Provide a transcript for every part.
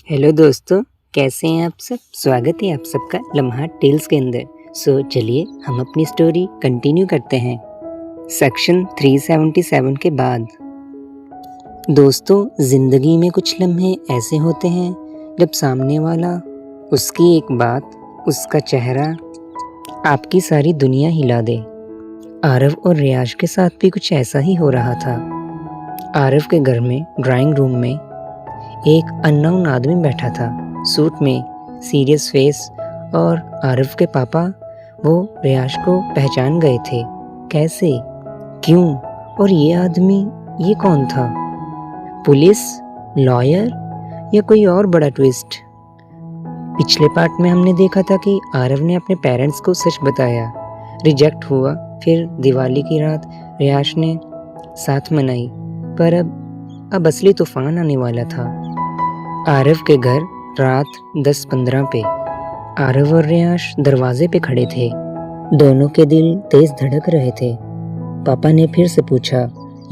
Hello दोस्तों, कैसे हैं आप सब। स्वागत है आप सबका लम्हा टेल्स के अंदर। चलिए हम अपनी स्टोरी कंटिन्यू करते हैं सेक्शन 377 के बाद। दोस्तों, ज़िंदगी में कुछ लम्हे ऐसे होते हैं जब सामने वाला, उसकी एक बात, उसका चेहरा आपकी सारी दुनिया हिला दे। आरव और रियाज के साथ भी कुछ ऐसा ही हो रहा था। आरव के घर में ड्राइंग रूम में एक अननोन आदमी बैठा था, सूट में, सीरियस फेस, और आरव के पापा वो रियाज को पहचान गए थे। कैसे, क्यों, और ये आदमी, ये कौन था? पुलिस, लॉयर या कोई और बड़ा ट्विस्ट? पिछले पार्ट में हमने देखा था कि आरव ने अपने पेरेंट्स को सच बताया, रिजेक्ट हुआ, फिर दिवाली की रात रियाज ने साथ मनाई, पर अब असली तूफान आने वाला था। आरव के घर रात 10:15 पे आरव और रियाज दरवाजे पे खड़े थे। दोनों के दिल तेज धड़क रहे थे। पापा ने फिर से पूछा,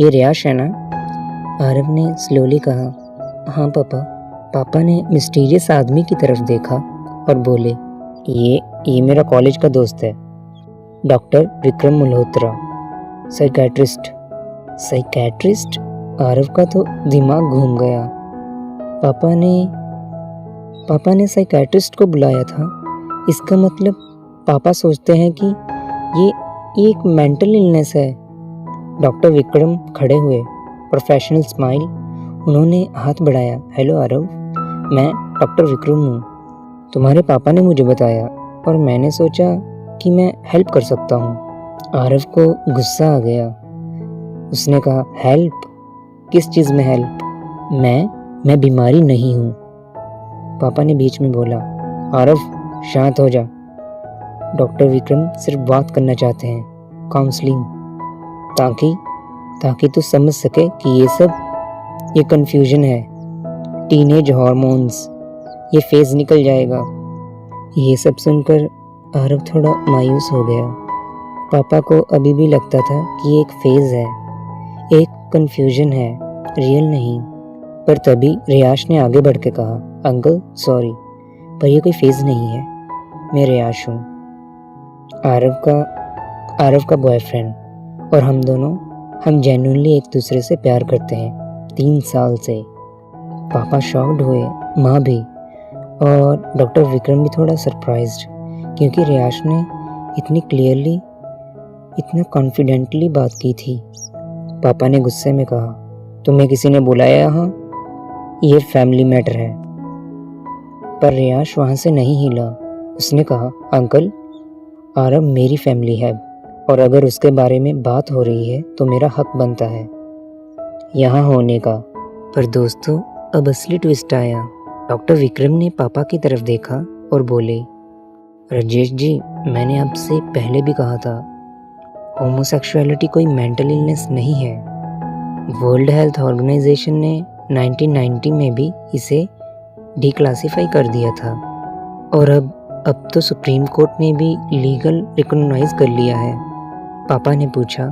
ये रियाज है ना? आरव ने स्लोली कहा, हाँ पापा। पापा ने मिस्टीरियस आदमी की तरफ देखा और बोले, ये मेरा कॉलेज का दोस्त है, doctor Vikram Malhotra, psychiatrist. Psychiatrist? Aarav का तो दिमाग घूम गया। पापा ने साइकेट्रिस्ट को बुलाया था। इसका मतलब पापा सोचते हैं कि ये एक मेंटल इलनेस है। डॉक्टर विक्रम खड़े हुए, प्रोफेशनल स्माइल। उन्होंने हाथ बढ़ाया, हेलो आरव, मैं डॉक्टर विक्रम हूँ। तुम्हारे पापा ने मुझे बताया और मैंने सोचा कि मैं हेल्प कर सकता हूँ। आरव को गुस्सा आ गया। उसने कहा, हेल्प? किस चीज़ में हेल्प? मैं बीमारी नहीं हूँ। पापा ने बीच में बोला, आरव शांत हो जा। डॉक्टर विक्रम सिर्फ बात करना चाहते हैं, काउंसलिंग, ताकि तू समझ सके कि ये कंफ्यूजन है, टीनेज हॉर्मोन्स, ये फेज निकल जाएगा। ये सब सुनकर आरव थोड़ा मायूस हो गया। पापा को अभी भी लगता था कि ये एक फेज है, एक कंफ्यूजन है, रियल नहीं। पर तभी रियाज ने आगे बढ़ के कहा, अंकल सॉरी, पर ये कोई फेज नहीं है, मैं रियाज हूँ, आरव का बॉयफ्रेंड, और हम जेन्युइनली एक दूसरे से प्यार करते हैं 3 साल से। पापा शॉक्ड हुए, माँ भी, और डॉक्टर विक्रम भी थोड़ा सरप्राइज्ड, क्योंकि रियाज ने इतनी क्लियरली, इतना कॉन्फिडेंटली बात की थी। पापा ने गुस्से में कहा, तुम्हें किसी ने बुलाया यहाँ? ये फैमिली मैटर है। पर रियाज वहाँ से नहीं हिला। उसने कहा, अंकल, आरव मेरी फैमिली है, और अगर उसके बारे में बात हो रही है तो मेरा हक बनता है यहाँ होने का। पर दोस्तों, अब असली ट्विस्ट आया। डॉक्टर विक्रम ने पापा की तरफ देखा और बोले, राजेश जी, मैंने आपसे पहले भी कहा था, होमोसेक्सुअलिटी कोई मेंटल इलनेस नहीं है। वर्ल्ड हेल्थ ऑर्गेनाइजेशन ने 1990 में भी इसे डिक्लासिफाई कर दिया था, और अब तो सुप्रीम कोर्ट ने भी लीगल रिकॉग्नाइज कर लिया है। पापा ने पूछा,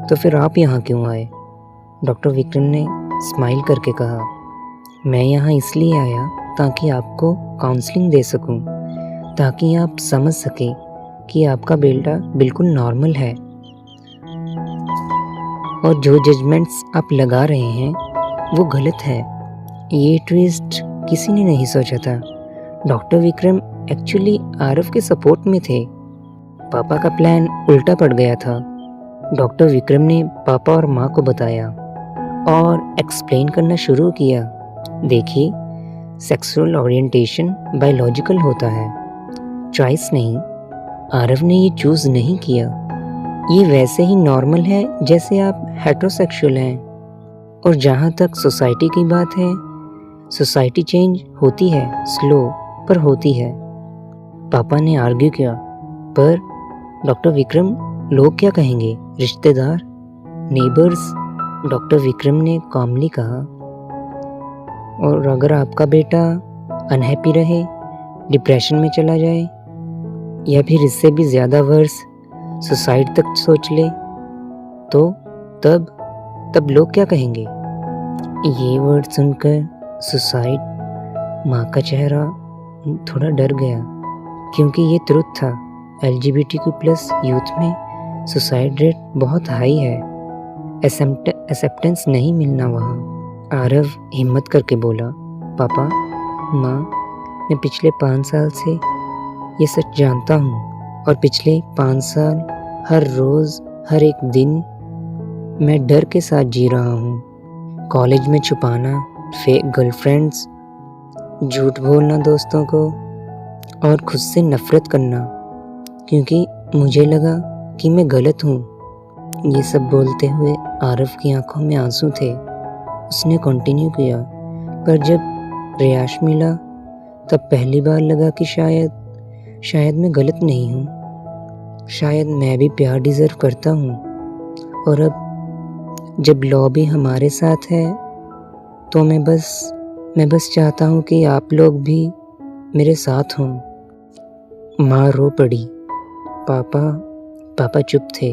तो फिर आप यहाँ क्यों आए? डॉक्टर विक्रम ने स्माइल करके कहा, मैं यहाँ इसलिए आया ताकि आपको काउंसलिंग दे सकूं, ताकि आप समझ सकें कि आपका बेटा बिल्कुल नॉर्मल है, और जो जजमेंट्स आप लगा रहे हैं वो गलत है। ये ट्विस्ट किसी ने नहीं सोचा था। डॉक्टर विक्रम एक्चुअली आरव के सपोर्ट में थे। पापा का प्लान उल्टा पड़ गया था। डॉक्टर विक्रम ने पापा और माँ को बताया और एक्सप्लेन करना शुरू किया, देखिए, सेक्सुअल ओरिएंटेशन बायोलॉजिकल होता है, चॉइस नहीं। आरव ने ये चूज नहीं किया। ये वैसे ही नॉर्मल है जैसे आप हेटेरोसेक्सुअल हैं। और जहाँ तक सोसाइटी की बात है, सोसाइटी चेंज होती है, स्लो पर होती है। पापा ने आर्ग्यू किया, पर डॉक्टर विक्रम, लोग क्या कहेंगे, रिश्तेदार, नेबर्स? डॉक्टर विक्रम ने कामली कहा, और अगर आपका बेटा अनहैप्पी रहे, डिप्रेशन में चला जाए, या फिर इससे भी ज़्यादा वर्स सुसाइड तक सोच ले, तो तब लोग क्या कहेंगे? ये वर्ड सुनकर सुसाइड, माँ का चेहरा थोड़ा डर गया, क्योंकि ये ट्रुथ था। LGBTQ+ यूथ में सुसाइड रेट बहुत हाई है, एक्सेप्टेंस नहीं मिलना वहाँ। आरव हिम्मत करके बोला, पापा, माँ, मैं पिछले 5 साल से ये सच जानता हूँ, और पिछले 5 साल हर रोज़ हर एक दिन मैं डर के साथ जी रहा हूँ। कॉलेज में छुपाना, फेक गर्लफ्रेंड्स, झूठ बोलना दोस्तों को, और खुद से नफरत करना, क्योंकि मुझे लगा कि मैं गलत हूँ। ये सब बोलते हुए आरव की आंखों में आंसू थे। उसने कंटिन्यू किया, पर जब रियाश मिला तब पहली बार लगा कि शायद मैं गलत नहीं हूँ। शायद मैं भी प्यार डिज़र्व करता हूँ। और अब जब लॉबी हमारे साथ है तो मैं बस चाहता हूँ कि आप लोग भी मेरे साथ हों। माँ रो पड़ी। पापा चुप थे,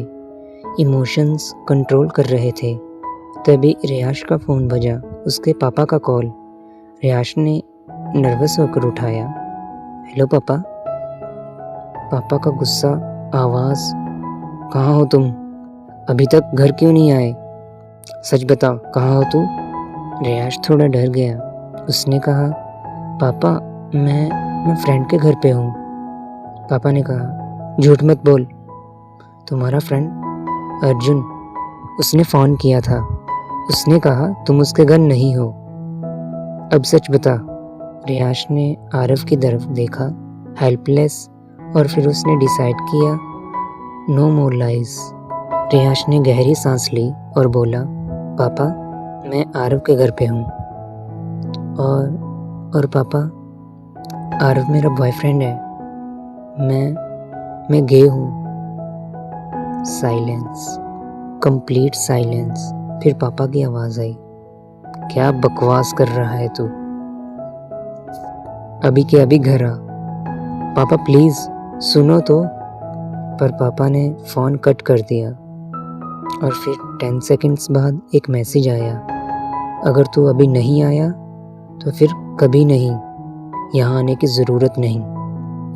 इमोशंस कंट्रोल कर रहे थे। तभी रियाश का फ़ोन बजा, उसके पापा का कॉल। रियाश ने नर्वस होकर उठाया। हेलो पापा। पापा का गुस्सा आवाज़, कहाँ हो तुम? अभी तक घर क्यों नहीं आए? सच बताओ, कहाँ हो तू? रियाश थोड़ा डर गया। उसने कहा, पापा, मैं फ्रेंड के घर पे हूँ। पापा ने कहा, झूठ मत बोल। तुम्हारा फ्रेंड अर्जुन, उसने फ़ोन किया था। उसने कहा तुम उसके घर नहीं हो। अब सच बता। रियाश ने आरव की तरफ देखा, हेल्पलेस, और फिर उसने डिसाइड किया, नो मोर लाइज। रियाश ने गहरी सांस ली और बोला, पापा, मैं आरव के घर पे हूँ। और पापा, आरव मेरा बॉयफ्रेंड है। मैं गे हूँ। Silence, complete silence. फिर पापा की आवाज़ आई, क्या बकवास कर रहा है तू? अभी के अभी घर आ। पापा प्लीज़ सुनो तो। पर पापा ने फ़ोन कट कर दिया। और फिर 10 सेकंड्स बाद एक मैसेज आया, अगर तू अभी नहीं आया तो फिर कभी नहीं, यहाँ आने की ज़रूरत नहीं।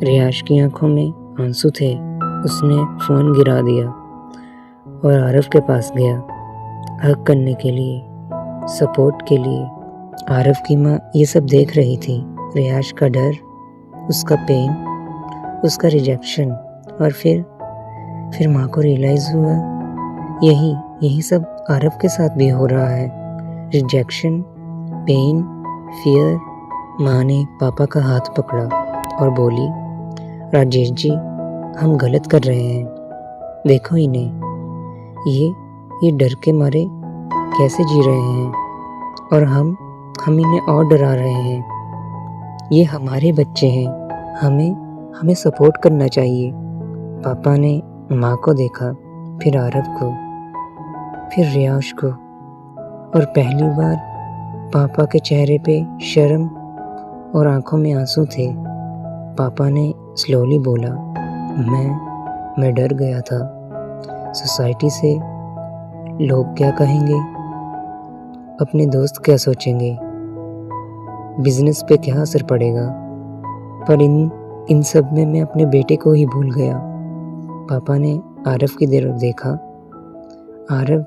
रियाश की आंखों में आंसू थे। उसने फ़ोन गिरा दिया और आरव के पास गया, हग करने के लिए, सपोर्ट के लिए। आरव की माँ ये सब देख रही थी, रियाश का डर, उसका पेन, उसका रिजेक्शन। और फिर माँ को रियलाइज़ हुआ, यही सब आरव के साथ भी हो रहा है। Rejection, pain, fear. माँ ने पापा का हाथ पकड़ा और बोली, राजेश जी, हम गलत कर रहे हैं। देखो इन्हें, ये डर के मारे कैसे जी रहे हैं, और हम इन्हें और डरा रहे हैं। ये हमारे बच्चे हैं, हमें सपोर्ट करना चाहिए। पापा ने माँ को देखा, फिर आरव को, फिर रियाश को, और पहली बार पापा के चेहरे पे शर्म और आंखों में आंसू थे। पापा ने स्लोली बोला, मैं डर गया था। सोसाइटी से लोग क्या कहेंगे, अपने दोस्त क्या सोचेंगे, बिजनेस पे क्या असर पड़ेगा। पर इन सब में मैं अपने बेटे को ही भूल गया। पापा ने आरव की तरफ देखा। आरव,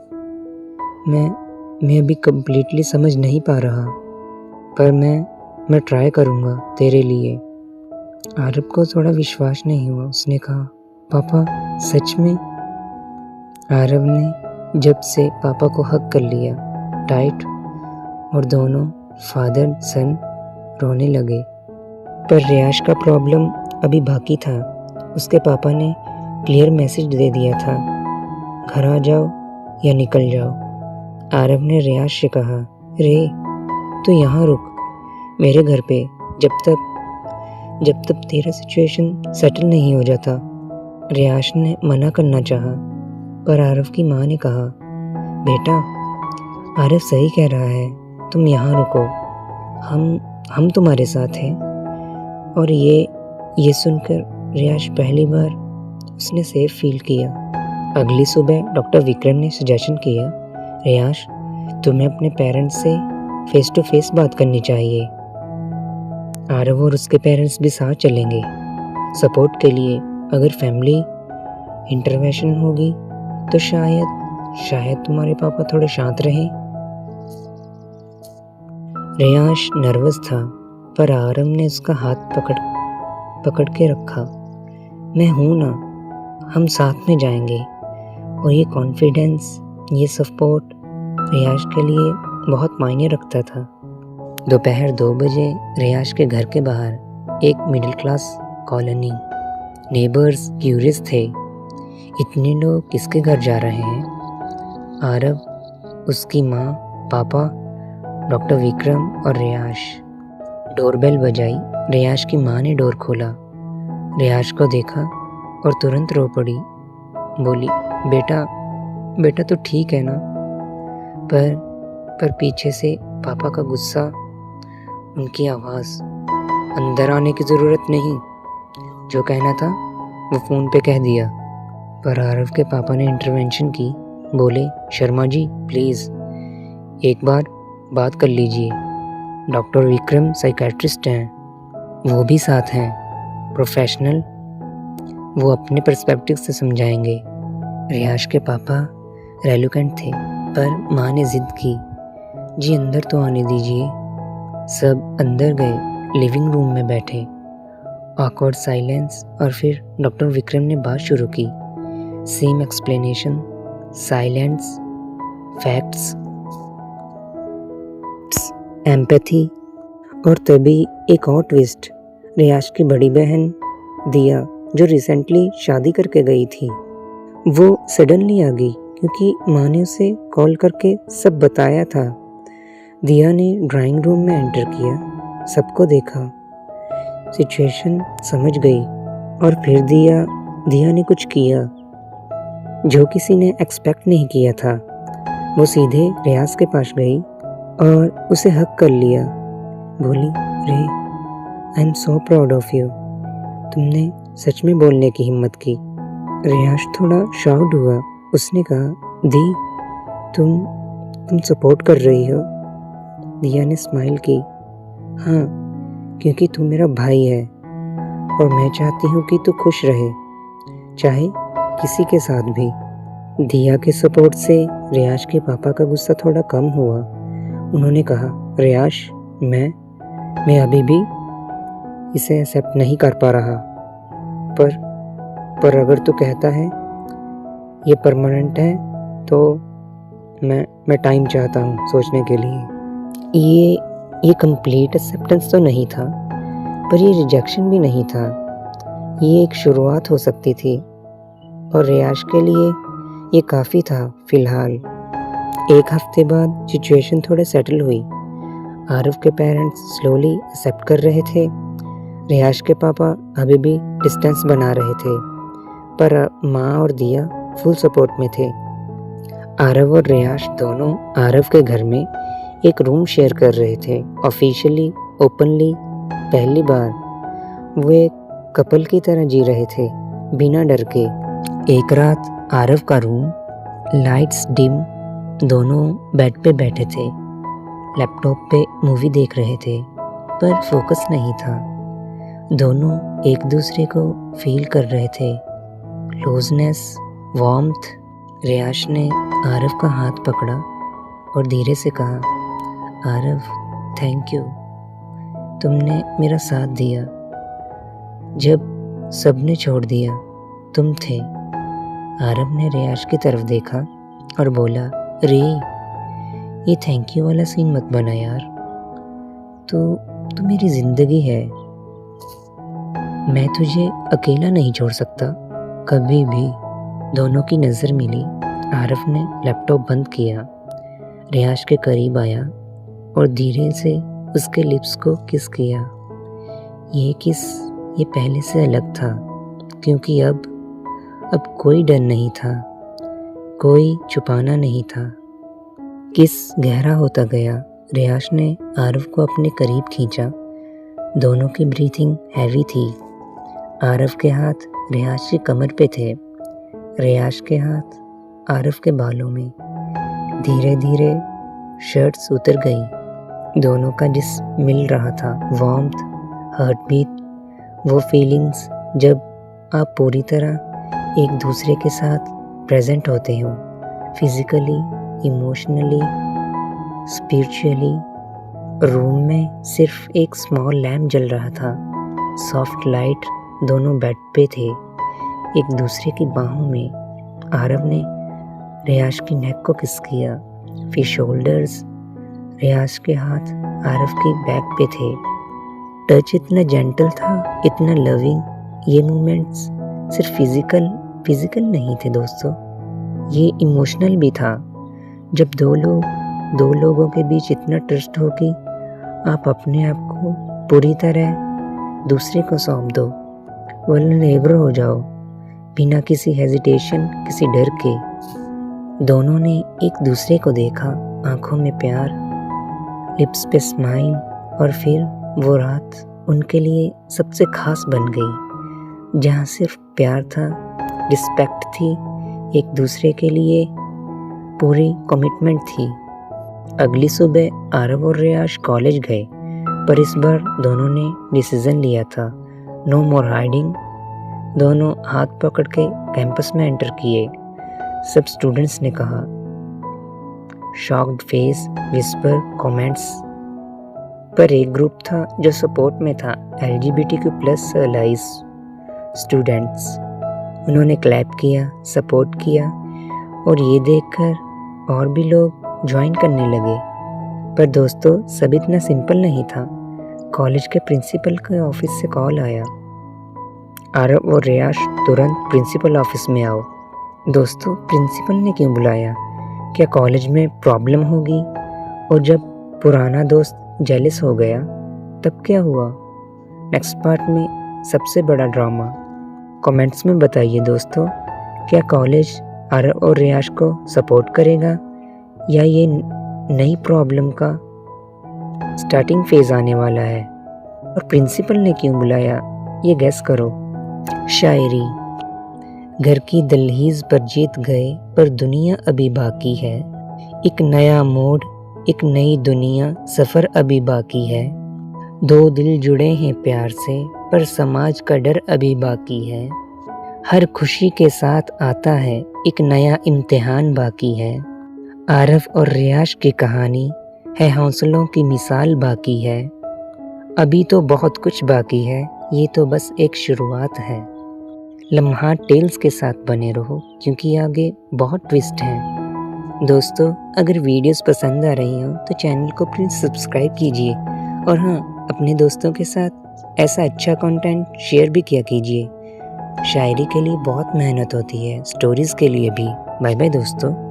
मैं अभी कम्प्लीटली समझ नहीं पा रहा, पर मैं ट्राई करूँगा तेरे लिए। आरव को थोड़ा विश्वास नहीं हुआ। उसने कहा, पापा सच में? आरव ने जब से पापा को हग कर लिया टाइट, और दोनों फादर सन रोने लगे। पर रियाश का प्रॉब्लम अभी बाकी था। उसके पापा ने क्लियर मैसेज दे दिया था, घर आ जाओ या निकल जाओ। आरव ने रियाश से कहा, रे तू यहाँ रुक मेरे घर पे, जब तक तेरा सिचुएशन सेटल नहीं हो जाता। रियाश ने मना करना चाहा, पर आरव की माँ ने कहा, बेटा, आरव सही कह रहा है, तुम यहाँ रुको, हम तुम्हारे साथ हैं। और ये सुनकर रियाश पहली बार उसने सेफ फील किया। अगली सुबह डॉक्टर विक्रम ने सजेशन किया, रियाश, तुम्हें अपने पेरेंट्स से फेस टू फेस बात करनी चाहिए। आरव और उसके पेरेंट्स भी साथ चलेंगे सपोर्ट के लिए। अगर फैमिली इंटरवेंशन होगी तो शायद तुम्हारे पापा थोड़े शांत रहें। रियाश नर्वस था, पर आरव ने उसका हाथ पकड़ के रखा। मैं हूं ना, हम साथ में जाएंगे। और ये कॉन्फिडेंस, ये सपोर्ट रियाश के लिए बहुत मायने रखता था। दोपहर 2 बजे रियाश के घर के बाहर एक middle class colony. Neighbours curious थे, इतने लोग किसके घर जा रहे हैं? आरव, उसकी माँ, पापा, डॉक्टर विक्रम और रियाश। डोरबेल बजाई। रियाश की माँ ने डोर खोला, रियाश को देखा और तुरंत रो पड़ी। बोली, बेटा तो ठीक है ना? पर पीछे से पापा का गुस्सा, उनकी आवाज़, अंदर आने की ज़रूरत नहीं। जो कहना था वो फ़ोन पे कह दिया। पर आरव के पापा ने इंटरवेंशन की। बोले, शर्मा जी प्लीज़ एक बार बात कर लीजिए। डॉक्टर विक्रम साइकेट्रिस्ट हैं, वो भी साथ हैं, प्रोफेशनल। वो अपने पर्सपेक्टिव से समझाएंगे। रियाश के पापा रेलुकेंट थे, पर माँ ने जिद की, जी अंदर तो आने दीजिए। सब अंदर गए, लिविंग रूम में बैठे। Awkward silence. और फिर डॉक्टर विक्रम ने बात शुरू की। Same explanation, silence, facts, empathy. और तभी एक और ट्विस्ट। रियाश की बड़ी बहन दिया, जो रिसेंटली शादी करके गई थी, वो सडनली आ गई क्योंकि माँ ने उसे कॉल करके सब बताया था। दिया ने ड्राइंग रूम में एंटर किया, सबको देखा, सिचुएशन समझ गई। और फिर दिया ने कुछ किया जो किसी ने एक्सपेक्ट नहीं किया था। वो सीधे रियाज के पास गई और उसे हक कर लिया। बोली, रे, I am so proud of you. तुमने सच में बोलने की हिम्मत की। रियाज थोड़ा शॉक्ड हुआ। उसने कहा, दी, तुम सपोर्ट कर रही हो? दिया ने स्माइल की। हाँ, क्योंकि तू मेरा भाई है और मैं चाहती हूँ कि तू खुश रहे, चाहे किसी के साथ भी। दिया के सपोर्ट से रियाज के पापा का गुस्सा थोड़ा कम हुआ। उन्होंने कहा, रियाज, मैं अभी भी इसे एक्सेप्ट नहीं कर पा रहा, पर अगर तू कहता है ये परमानेंट है तो मैं टाइम चाहता हूँ सोचने के लिए। ये कंप्लीट एक्सेप्टेंस तो नहीं था, पर ये रिजेक्शन भी नहीं था। ये एक शुरुआत हो सकती थी और रियाज के लिए ये काफ़ी था फिलहाल। एक हफ्ते बाद सिचुएशन थोड़े सेटल हुई। आरव के पेरेंट्स स्लोली एक्सेप्ट कर रहे थे। रियाज के पापा अभी भी डिस्टेंस बना रहे थे, पर माँ और दिया फुल सपोर्ट में थे। आरव और रियाज दोनों आरव के घर में एक रूम शेयर कर रहे थे, ऑफिशियली, ओपनली। पहली बार वो एक कपल की तरह जी रहे थे, बिना डर के। एक रात आरव का रूम, लाइट्स डिम, दोनों बेड पे बैठे थे, लैपटॉप पे मूवी देख रहे थे, पर फोकस नहीं था। दोनों एक दूसरे को फील कर रहे थे, क्लोजनेस, वार्मथ। रियाज ने आरव का हाथ पकड़ा और धीरे से कहा, आरव, थैंक यू, तुमने मेरा साथ दिया जब सबने छोड़ दिया, तुम थे। आरव ने रियाज की तरफ देखा और बोला, रे, ये थैंक यू वाला सीन मत बना यार, तू मेरी जिंदगी है, मैं तुझे अकेला नहीं छोड़ सकता कभी भी। दोनों की नज़र मिली। आरव ने लैपटॉप बंद किया, रियाज के करीब आया और धीरे से उसके लिप्स को किस किया। ये किस ये पहले से अलग था, क्योंकि अब कोई डर नहीं था, कोई छुपाना नहीं था। किस गहरा होता गया। रियाज ने आरव को अपने करीब खींचा। दोनों की ब्रीथिंग हैवी थी। आरव के हाथ रियाज की कमर पे थे, रियाज के हाथ आरव के बालों में। धीरे धीरे शर्ट्स उतर गई। दोनों का जिस्म मिल रहा था, वार्मथ हार्ट बीट, वो फीलिंग्स जब आप पूरी तरह एक दूसरे के साथ प्रेजेंट होते हो, फिजिकली, इमोशनली, स्पिरिचुअली। रूम में सिर्फ एक स्मॉल लैम्प जल रहा था, सॉफ्ट लाइट, दोनों बेड पे थे, एक दूसरे की बाहों में। आरव ने रियाज की नेक को किस किया, फिर शोल्डर्स। रियाज के हाथ आरव की बैक पे थे। टच इतना जेंटल था, इतना लविंग। ये मोमेंट्स सिर्फ फिजिकल नहीं थे दोस्तों, ये इमोशनल भी था। जब दो लोगों के बीच इतना ट्रस्ट हो कि आप अपने आप को पूरी तरह दूसरे को सौंप दो, वल्नरेबल हो जाओ, बिना किसी हेजिटेशन, किसी डर के। दोनों ने एक दूसरे को देखा, आंखों में प्यार, लिप्स पे स्माइल, और फिर वो रात उनके लिए सबसे खास बन गई, जहाँ सिर्फ प्यार था, रिस्पेक्ट थी, एक दूसरे के लिए पूरी कमिटमेंट थी। अगली सुबह आरव और रियाज कॉलेज गए, पर इस बार दोनों ने डिसीजन लिया था, नो मोर हाइडिंग। दोनों हाथ पकड़ के कैंपस में एंटर किए। सब स्टूडेंट्स ने कहा, शॉक्ड फेस, विस्पर, कमेंट्स। पर एक ग्रुप था जो सपोर्ट में था, LGBTQ+ अलाइज स्टूडेंट्स। उन्होंने क्लैप किया, सपोर्ट किया, और ये देखकर और भी लोग ज्वाइन करने लगे। पर दोस्तों, सब इतना सिंपल नहीं था। कॉलेज के प्रिंसिपल के ऑफिस से कॉल आया, आरव और रियाज तुरंत प्रिंसिपल ऑफिस में आओ। दोस्तों, प्रिंसिपल ने क्यों बुलाया? क्या कॉलेज में प्रॉब्लम होगी? और जब पुराना दोस्त जेलस हो गया तब क्या हुआ? नेक्स्ट पार्ट में सबसे बड़ा ड्रामा। कमेंट्स में बताइए दोस्तों, क्या कॉलेज आरव और रियाज को सपोर्ट करेगा, या ये नई प्रॉब्लम का स्टार्टिंग फेज आने वाला है? और प्रिंसिपल ने क्यों बुलाया, ये गैस करो। शायरी। घर की दहलीज पर जीत गए, पर दुनिया अभी बाकी है। एक नया मोड़, एक नई दुनिया, सफर अभी बाकी है। दो दिल जुड़े हैं प्यार से, पर समाज का डर अभी बाकी है। हर खुशी के साथ आता है एक नया इम्तिहान बाकी है। आरव और रियाज की कहानी है हौसलों की मिसाल बाकी है। अभी तो बहुत कुछ बाकी है, ये तो बस एक शुरुआत है। लम्हा टेल्स के साथ बने रहो, क्योंकि आगे बहुत ट्विस्ट हैं। दोस्तों, अगर वीडियोस पसंद आ रही हो तो चैनल को प्लीज़ सब्सक्राइब कीजिए, और हाँ, अपने दोस्तों के साथ ऐसा अच्छा कंटेंट शेयर भी किया कीजिए। शायरी के लिए बहुत मेहनत होती है, स्टोरीज़ के लिए भी। बाय बाय दोस्तों।